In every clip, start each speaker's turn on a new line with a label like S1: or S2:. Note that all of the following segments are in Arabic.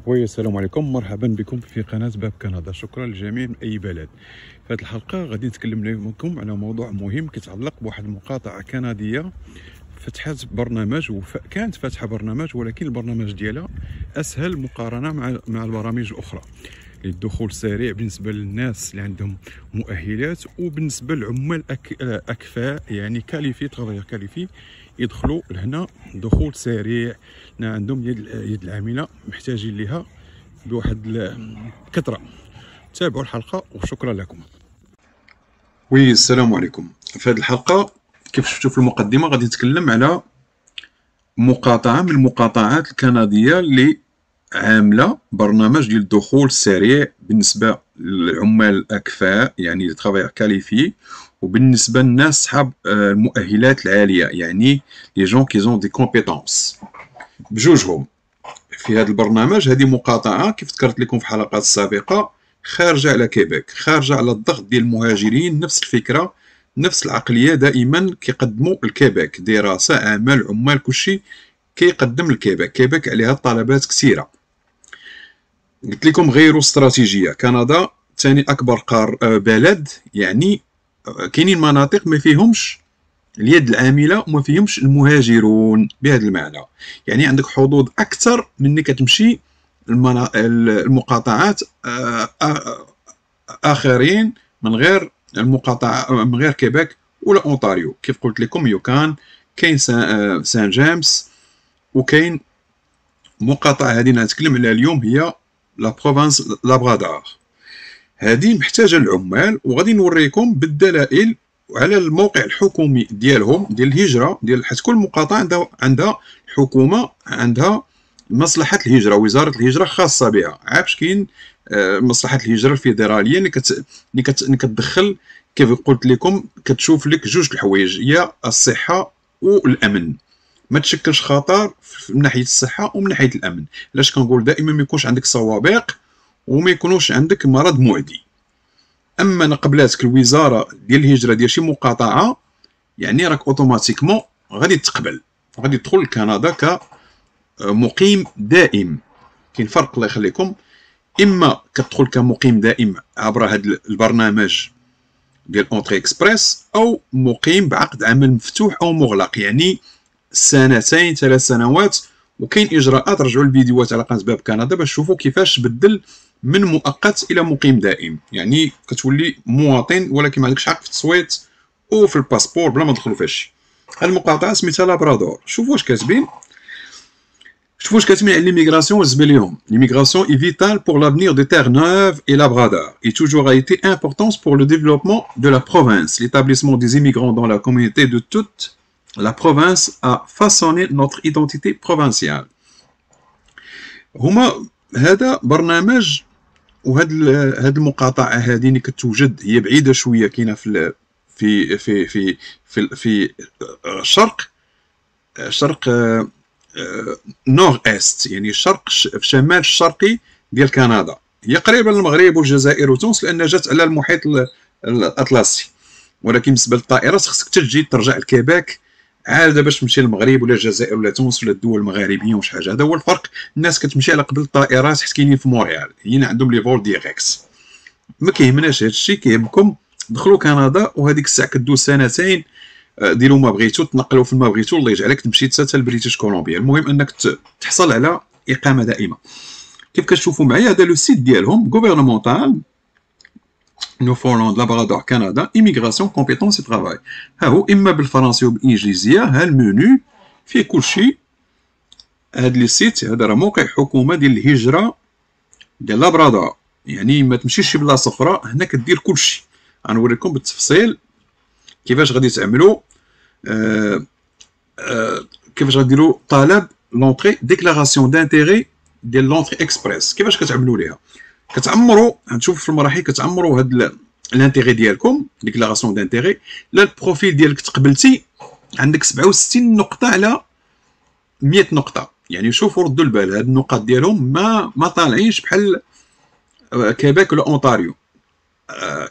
S1: خويا السلام عليكم، مرحبا بكم في قناة باب كندا. شكرا للجميع من أي بلد. في هذه الحلقة غادي نتكلم لكم على موضوع مهم كيتعلق بواحد المقاطعة كندية فتحت برنامج كانت فاتحة برنامج، ولكن البرنامج ديالها أسهل مقارنة مع البرامج الأخرى للدخول السريع بالنسبة للناس اللي عندهم مؤهلات، وبالنسبة للعمال أكفاء يعني كاليفي تغير كاليفي يدخلوا لهنا دخول سريع. عندهم يد العامله محتاجين لها بواحد الكثره. تابعوا الحلقه وشكرا لكم. السلام عليكم. في هذه الحلقه كيف شفتوا في المقدمه غادي نتكلم على مقاطعه من المقاطعات الكنديه اللي عامله برنامج ديال الدخول السريع بالنسبه للعمال الاكفاء يعني ترافايور كاليفي، وبالنسبه للناس صحاب المؤهلات العاليه يعني لي جون كي زون دي كومبيتونس بجوجهم. في هذا البرنامج هذه مقاطعه كيف ذكرت لكم في الحلقات السابقه خارجه على كيبيك، خارجه على الضغط ديال المهاجرين، نفس الفكره نفس العقليه دائما كيقدموا الكيبيك، دراسه عمل عمال كلشي كيقدم الكيبيك. كيبيك عليها طلبات كثيره. قلت لكم غيروا استراتيجيه. كندا ثاني اكبر بلد، يعني كاينين مناطق ما فيهمش اليد العامله وما فيهمش المهاجرون بهذا المعنى، يعني عندك حظوظ اكثر من اللي كتمشي المقاطعات اخرين من غير المقاطعه من غير كيبيك ولا اونتاريو. كيف قلت لكم يوكان، كاين سان جيمس، وكاين مقاطعه هذه نتكلم عليها اليوم هي لا بروفانس لابرادار. هذه محتاجه العمال، وغادي نوريكم بالدلائل على الموقع الحكومي ديالهم ديال الهجره ديال، حيت كل مقاطعه عندها الحكومه عندها مصلحه الهجره، وزاره الهجره خاصه بها. عارفش كاين مصلحه الهجره الفيدراليه اللي كتدخل كيف قلت لكم كتشوف لك جوج الحوايج، هي الصحه والامن. ما تشكلش خطر من ناحيه الصحه ومن ناحيه الامن. علاش كنقول دائما ما يكونش عندك سوابق وما يكونوش عندك مرض معدي. اما نقبلاتك الوزاره ديال الهجره ديال شي مقاطعه يعني راك اوتوماتيكمون غادي تقبل، غادي تدخل لكندا كمقيم دائم. كاين فرق الله يخليكم، اما كتدخل كمقيم دائم عبر هذا البرنامج ديال اونتري اكسبريس، او مقيم بعقد عمل مفتوح او مغلق يعني سنتين 3 سنوات. وكاين اجراءات، رجعوا الفيديوهات على قناه باب كندا باش تشوفوا كيفاش تبدل من مؤقت الى مقيم دائم، يعني كتولي مواطن ولكن ما عندكش حق في التصويت وفي الباسبور بلا ما تدخلوا فيها شي. هذه المقاطعه سميتها لابرادور. شوفوا واش كاتبين، شوفوا واش كاتبين على ليميغراسيون. بالنسبه لهم l'immigration est vitale pour l'avenir de Terre-Neuve et Labrador et toujours a été importante pour le développement de la province. L'établissement des immigrants dans la communauté de toute la province a façonné notre identité provinciale. هما هذا برنامج، وهاد المقاطعه هذه اللي كتوجد هي بعيده شويه، كاينه في في في في في في الشرق نور است، يعني الشرق في الشمال الشرقي ديال كندا. هي قريبه للمغرب والجزائر وتونس لان جات على المحيط الاطلسي، ولكن بالنسبه للطائرات خصك تجي ترجع لكيبيك عاد باش تمشي للمغرب ولا الجزائر ولا تونس ولا الدول المغاربيه وش حاجه. هذا هو الفرق. الناس كتمشي على قبل الطائرات حيت كاينين في مونريال، هنا عندهم لي فول ديريكس. ما كيهمناش هذا الشيء، كيهمكم دخلوا كندا وهذيك الساعه كدوز سنتين ديروا ما بغيتو، تنقلوا في ما بغيتو، الله يجعلك تمشي حتى لبريتيش كولومبيا. المهم انك تحصل على اقامه دائمه. كيف كتشوفوا معايا هذا لو سيت ديالهم غوفرنمونتال نوفونلاند لابرادور كندا ايميغراسيون كومبيتونس ترافاي. ها هو اما بالفرنسيه وبالانجليزيه، ها المنيو فيه كلشي. هاد لي سيت هذا راه موقع حكومه ديال الهجره ديال لابرادور، يعني ما تمشيش شي بلاصه اخرى، هنا كدير كلشي. غنوريكم بالتفصيل كيفاش غادي تعملوا كيفاش غديروا طلب لونطري ديكلاراسيون دانتيغي ديال لونطري اكسبريس. كيفاش كتعملوا ليها؟ كتعمروا، غنشوف في المراحل كتعمروا هاد الانتيغي ديالكم ديكلاراسيون دانتيغي. لا البروفيل ديالك تقبلتي عندك 67 نقطه على 100 نقطه، يعني شوفوا ردوا البال هاد النقاط ديالهم ما طالعينش بحال كيبيك ولا اونتاريو.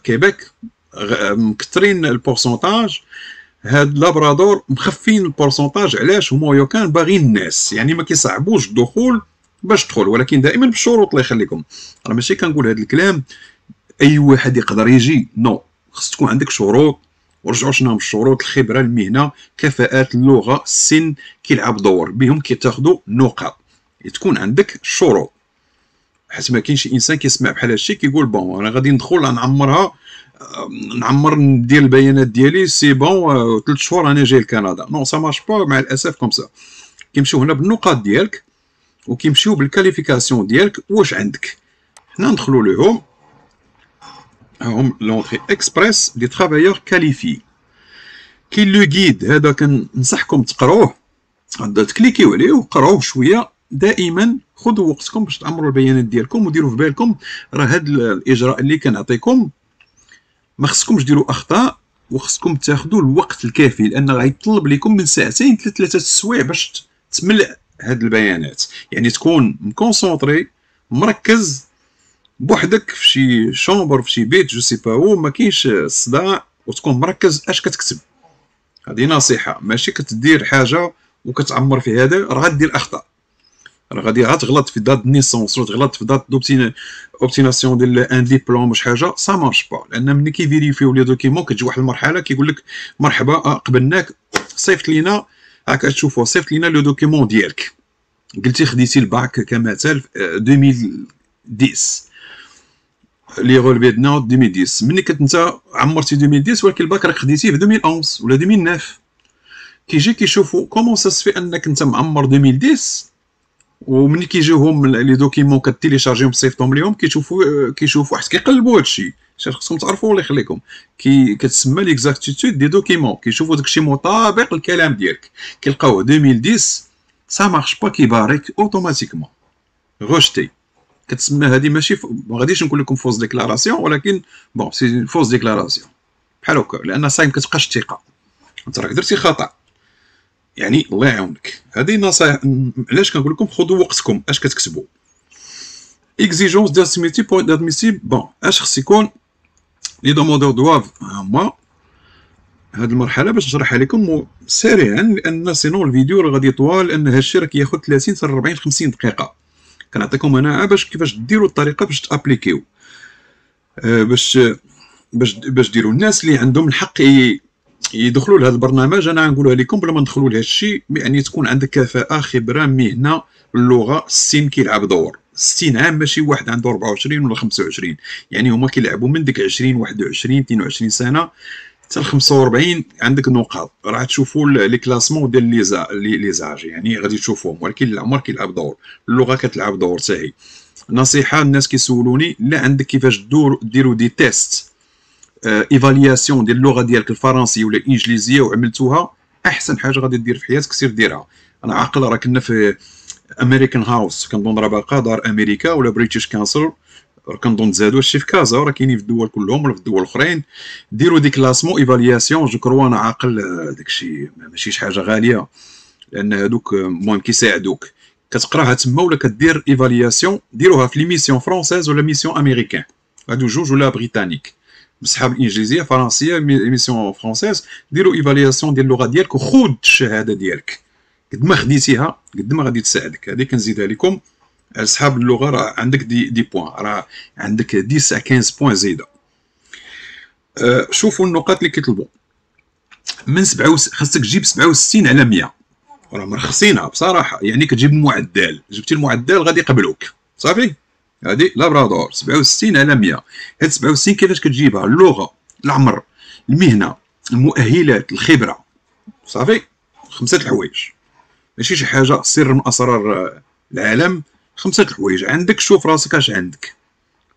S1: كيبيك مكثرين البورسونتاج، هاد لابرادور مخفين البورسونتاج. علاش؟ هما يوكان باغيين الناس، يعني ما كيصعبوش الدخول باش تدخل، ولكن دائما بالشروط. الله يخليكم، راه ماشي كنقول هذا الكلام اي واحد يقدر يجي، نو، خص تكون عندك شروط. ورجعوا شنو هما الشروط؟ الخبره، المهنه، كفاءات، اللغه، السن كيلعب دور، بهم كيتاخذوا نقاط. تكون عندك شروط، حيت ما كاينش انسان كيسمع بحال هادشي كيقول بون انا غادي ندخل نعمرها، نعمر ندير البيانات ديالي سي بون 3 شهور انا جاي لكندا. نو سا مارش با مع الاسف كوم سا. كيمشيو هنا بالنقاط ديالك وكيمشيو بالكاليفيكاسيون ديالك واش عندك. حنا ندخلوا لهم هم لونطري اكسبريس دي ترافايور كاليفي. كاين لو غيد هذا كنصحكم تقراوه، تكليكيو عليه وقراوه شويه. دائما خذوا وقتكم باش تعمروا البيانات ديالكم، وديروا في بالكم راه هذا الاجراء اللي كنعطيكم ما خصكمش ديروا اخطاء، وخصكم تاخذوا الوقت الكافي، لان غيطلب لكم من ساعتين حتى 3 السوايع باش تملأ هاد البيانات. يعني تكون مكونسونطري مركز بوحدك في شي شومبر في شي بيت جو سي با و، ما كاينش الصداع، وتكون مركز اش كتكتب. هذه نصيحه، ماشي كتدير حاجه وكتعمر في هذا راه غدير اخطاء، راه غادي غتغلط في دات نيسونس ولا تغلط في دات اوبتيناسيون ديال ان ديبلوم واش حاجه سا مارش با. لان ملي كيفيريفيو لي دوكيمون كتجي واحد المرحله كيقول لك مرحبا قبلناك، صيفط لينا، هاك تشوفوا صيفط لينا لو دوكيمون ديالك، قلتي خديتي الباك كمثال 2010 لي غولبي د نوت 2010، ملي كنت انت عمرتي 2010 ولكن الباك راك خديتيه في 2011 ولا 2009. كيجي كيشوفوا كومون سا سفي انك انت معمر 2010، وملي كيجيوهم لي دوكيمون كتيليشارجيهم تصيفطهم ليهم كيشوفوا حيت كيقلبوا هادشي. خصكم تعرفوا الله يخليكم كتسمى ليكزاكتيتود دي دوكيمون، كيشوفوا داكشي مطابق للكلام ديالك، كيلقاوه 2010 سا مارش با، كيباريك اوتوماتيكمون غوشتي. كتسمى هذه ماشي ما غاديش نقول لكم فوز ديكلاراسيون، ولكن بون سي فوز ديكلاراسيون بحال هكا، لان صايم كتبقاش الثقه، انت راك درتي خطا. يعني الله يعاونك. هذه نصائح علاش كنقول لكم خذوا وقتكم اش كتكتبوا. اكزيجونس دادميسي بوين دادميسي، بون اش خص يكون لي دوموندور دواف هما هاد المرحله باش نشرحها لكم سريعا، لان سينو الفيديو راه غادي يطول، لان هادشي راه كياخذ 30 حتى 40 50 دقيقه. كنعطيكم انا باش كيفاش ديروا الطريقه باش تابليكيو، باش ديروا الناس اللي عندهم الحق يدخلوا لهذا البرنامج. انا غنقولها لكم بلا ما ندخلوا لهذا الشيء، يعني تكون عندك كفاءه، خبره، مهنه، اللغه، السن كيلعب دور. 60 عام ماشي واحد عنده 24 ولا 25، يعني هما كيلعبوا من ديك 20 21 22 سنه حتى ل 45. عندك نقاط، راح تشوفوا لي كلاسمون ديال لي زاج، يعني غادي تشوفوهم، ولكن العمر كيلعب دور، اللغه كتلعب دور حتى هي. نصيحه الناس كيسولوني لا عندك كيفاش ديروا دي تيست ايفالياسيون ديال اللغه ديالك الفرنسيه ولا الانجليزيه وعملتوها، احسن حاجه غادي دير في حياتك سير ديرها. انا عاقل راه كنا في امريكان هاوس، كنظن راه باقا دار امريكا ولا بريتيش كانسل، كنظن تزادوا هادشي في كازا، راه كاينين في الدول كلهم ولا في الدول الاخرين. ديروا دي كلاسمون ايفالياسيون، جو كرو انا عاقل داكشي ماشي شي حاجه غاليه، لان هادوك المهم كيساعدوك كتقراها تما ولا كدير ايفالياسيون. ديروها في لي ميسيون فرونسيز ولا ميسيون امريكان، هادو جوج، ولا بريطانيك بصحاب الانجليزيه فرنسيه ميسيون فرونسيز. ديروا ايفالياسيون ديال اللغه ديالك وخذ الشهاده ديالك، قد ما خديتيها قد ما غادي تساعدك. هذه كنزيدها لكم اصحاب اللغه، راه عندك دي بوين، راه عندك 10 15 بوين زايده. شوفوا النقاط اللي كيطلبوا من 7، خاصك تجيب 67 على 100، راه مرخصينها بصراحه. يعني كتجيب المعدل، جبتي المعدل غادي يقبلوك صافي. هذه لابرادور 67 على 100. هاد 67 كيفاش كتجيبها؟ اللغه، العمر، المهنه، المؤهلات، الخبره، صافي. 5 الحوايج، ماشي شي حاجه سر من اسرار العالم. 5 الحوايج عندك، شوف راسك اش عندك،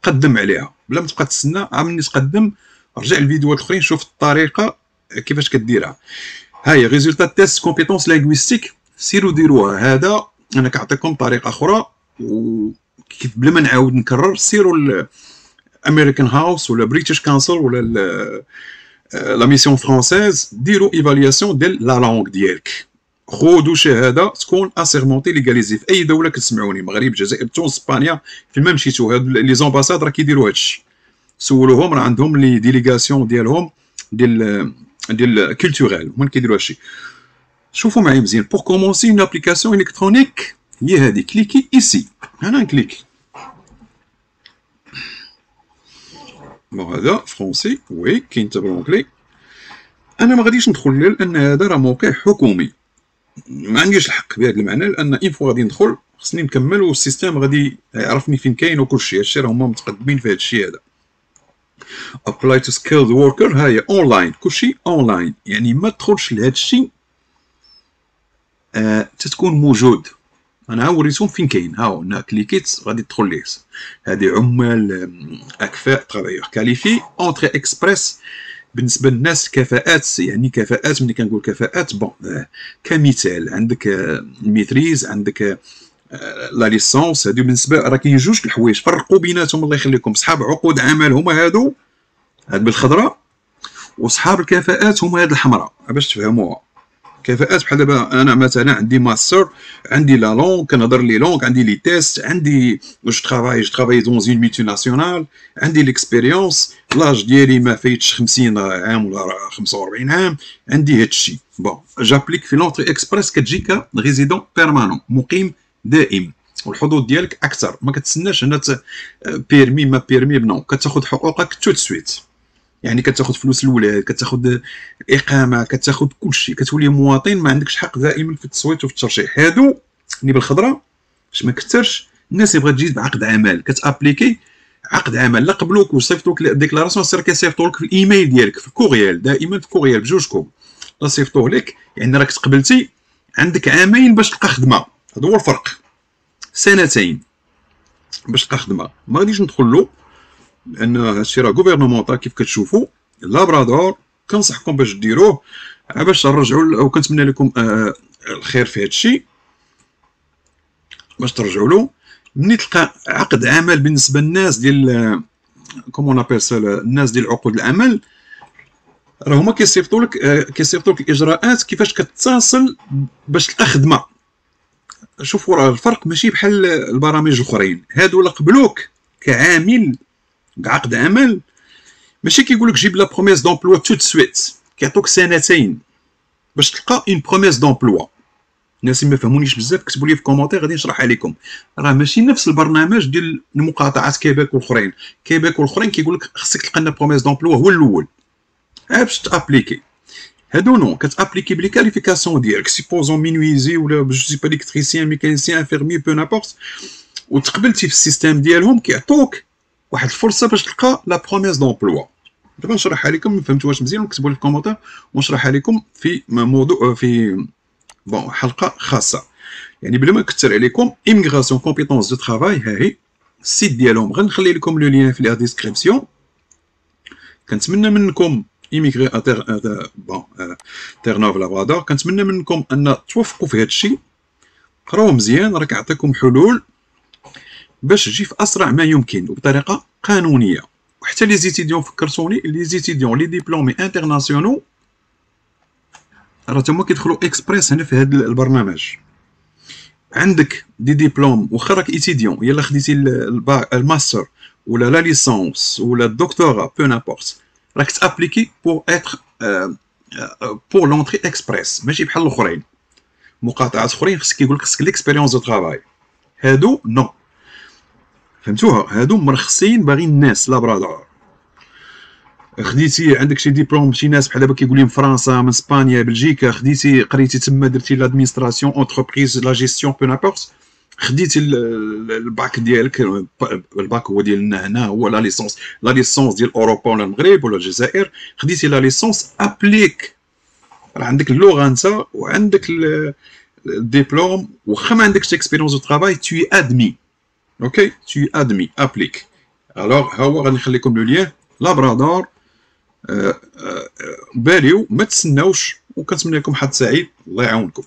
S1: قدم عليها بلا ما تبقى تسنى. عملني تقدم، رجع الفيديوهات الاخرين شوف الطريقه كيفاش كديرها. ها هي ريزولتا تيست كومبيتونس لينغويستيك، سيروا ديروها. هذا انا كنعطيكم طريقه اخرى، و بلا ما نعاود نكرر، سيروا الامريكان هاوس ولا بريتيش كانسل ولا لا ميسيون فرونسيز، ديروا ايفالياسيون ديال لا لونغ ديالك، خذوا شهاده تكون اسيرمونتي ليغاليزي في اي دوله كتسمعوني، المغرب، الجزائر، تونس، اسبانيا، فين ما مشيتو. هاد لي زومباساد راه كيديروا هادشي، سولوهم، راه عندهم لي ديليغاسيون ديالهم كولتوريل هما كيديروا هادشي. شوفوا معايا مزيان. بور كومونسي اون ابليكاسيون الكترونيك هي هذه. كليكي ايسي، انا نكليكي. بون هذا فرونسي، وي كاين حتى بالونجلي. انا ما غاديش ندخل لان هذا راه موقع حكومي، ما عنديش الحق بهذا المعنى، لان اين فوا غادي ندخل خصني نكمل والسيستم غادي يعرفني فين كاين وكلشي. هادشي راه هما متقدمين في هادشي هذا. ابلاي تو سكيلد وركر، ها هي اونلاين، كلشي اونلاين، يعني ما تدخلش لهادشي تتكون موجود. انا وريتهم فين كاين، ها هو انا كليكيت غادي تدخل ليه. هذه عمال اكفاء ترافايور كاليفي اونتري اكسبريس. بالنسبه للناس كفاءات، يعني كفاءات، ملي كنقول كفاءات بون كمثال عندك الميتريز، عندك لا ليسونس. هادو بالنسبه راه كاين جوج الحوايج فرقوا بيناتهم الله يخليكم. صحاب عقود عمل هما هادو، هاد بالخضراء، وصحاب الكفاءات هما هاد الحمراء باش تفهموها. كفاءات بحال دابا انا مثلا عندي ماستر، عندي لا لونغ، كنهضر لي لونغ، عندي لي تيست، عندي جو ترافاي دون اون ميتي ناسيونال، عندي ليكسبيريونس، لاج ديالي ما فايتش 50 عام ولا 45 عام، عندي هادشي. بون جابليك في لونتري اكسبريس، كتجي كريزيدون بيرمانون، مقيم دائم، والحظوظ ديالك اكثر. ما كتسناش هنا بيرمي ما بيرمي، بنو كتاخذ حقوقك تو سويت. يعني كتاخذ فلوس الولاد، كتاخذ الاقامه، كتاخذ كلشي، كتولي مواطن، ما عندكش حق دائما في التصويت وفي الترشيح. هادو اللي بالخضره باش ما كثرش الناس اللي بغات تجي بعقد عمل، كتابليكي عقد عمل، لا قبلوك وصيفطوك ديكلاراسيون، سير كيصيفطوا لك في الايميل ديالك، في الكوريال، دائما في الكوريال بجوجكم لا صيفطوه لك، يعني راك تقبلتي، عندك عامين باش تلقى خدمه. هذا هو الفرق، سنتين باش تلقى خدمه. ما غاديش ندخل له لان هادشي راه غوفرنمونطال كيف كتشوفوا. لابرادور كنصحكم باش ديروه، باش ترجعوا، وكنتمنى لكم الخير في هادشي باش ترجعوا له. ملي تلقى عقد عمل بالنسبه للناس ديال كومون ابيل سا، الناس ديال عقود العمل، راه هما كيصيفطوا لك الاجراءات كيفاش كتصل باش تلقى خدمه. شوفوا راه الفرق ماشي بحال البرامج الاخرين. هادو لا قبلوك كعامل بعقد عمل، ماشي كيقول لك جيب لا بروميس دومبلوا تو سويت، كيعطوك سنتين باش تلقى اون بروميس دومبلوا. الناس اللي ما فهمونيش بزاف كتبوا لي في كومونتير غادي نشرحها لكم. راه ماشي نفس البرنامج ديال المقاطعات كيباك والاخرين. كيباك والاخرين كيقول لك خصك تلقى لنا بروميس دومبلوا هو الاول باش تابليكي. هادو نو، كتابليكي بلي كاليفيكاسيون ديالك، سيبوزون مينويزي ولا جو سي با الكتريسيان، ميكانيسيان، انفيرمي، بو نابورت، وتقبلتي في السيستيم ديالهم، كيعطوك واحد الفرصه باش تلقى لا بروميس دومبلوا. دابا نشرحها لكم، ما فهمتوهاش مزيان وكتبوا لي في الكومونتير ونشرحها لكم في موضوع، في بون حلقه خاصه. يعني بلا ما نكثر عليكم، ايميغراسيون كومبيتونس دو ترافاي، ها هي السيت ديالهم، غنخلي لكم لو لين في لا ديسكريبسيون. كنتمنى منكم ايميغري بون تيرنوف لابرادور، كنتمنى منكم ان توفقوا في هذا الشيء. قراو مزيان، راه كيعطيكم حلول باش تجي في اسرع ما يمكن وبطريقه قانونيه. وحتى لي زيتيديون فكرتوني، لي زيتيديون لي ديبلومي انترناسيونو راه تما كيدخلوا اكسبريس هنا في هذا البرنامج. عندك دي ديبلوم، واخا راك ايتيديون، يلا خديتي الماستر ولا لا ليسونس ولا الدكتوراه، بو نابورت، راك تابليكي بور اتر بور لونتري اكسبريس، ماشي بحال الاخرين. مقاطعات اخرين خصك كيقول لك خصك ليكسبيريونس دو ترافاي، هادو نو. فهمتوها؟ هادو مرخصين باغيين الناس لابرادور. خديتي عندك شي ديبلوم، شي ناس بحال دابا كيقول لي من فرنسا، من اسبانيا، بلجيكا، خديتي قريتي تما، درتي لادمينستراسيون، اونتربريز، لا جيستيون، بو نابورت، خديتي الباك ديالك. الباك هو ديالنا هنا هو لا ليسونس، لا ليسونس ديال اوروبا ولا المغرب ولا الجزائر. خديتي لا ليسونس، ابليك، راه عندك اللغه انت وعندك الدبلوم، واخا ما عندكش اكسبيريونس دو ترافاي، tu es admis. اوكي، tu es admis، ابليك. الوغ ها هو، غادي نخليكم لو لين لابرادور. باليو ما تسناوش، وكنتمنى لكم حظ سعيد، الله يعاونكم.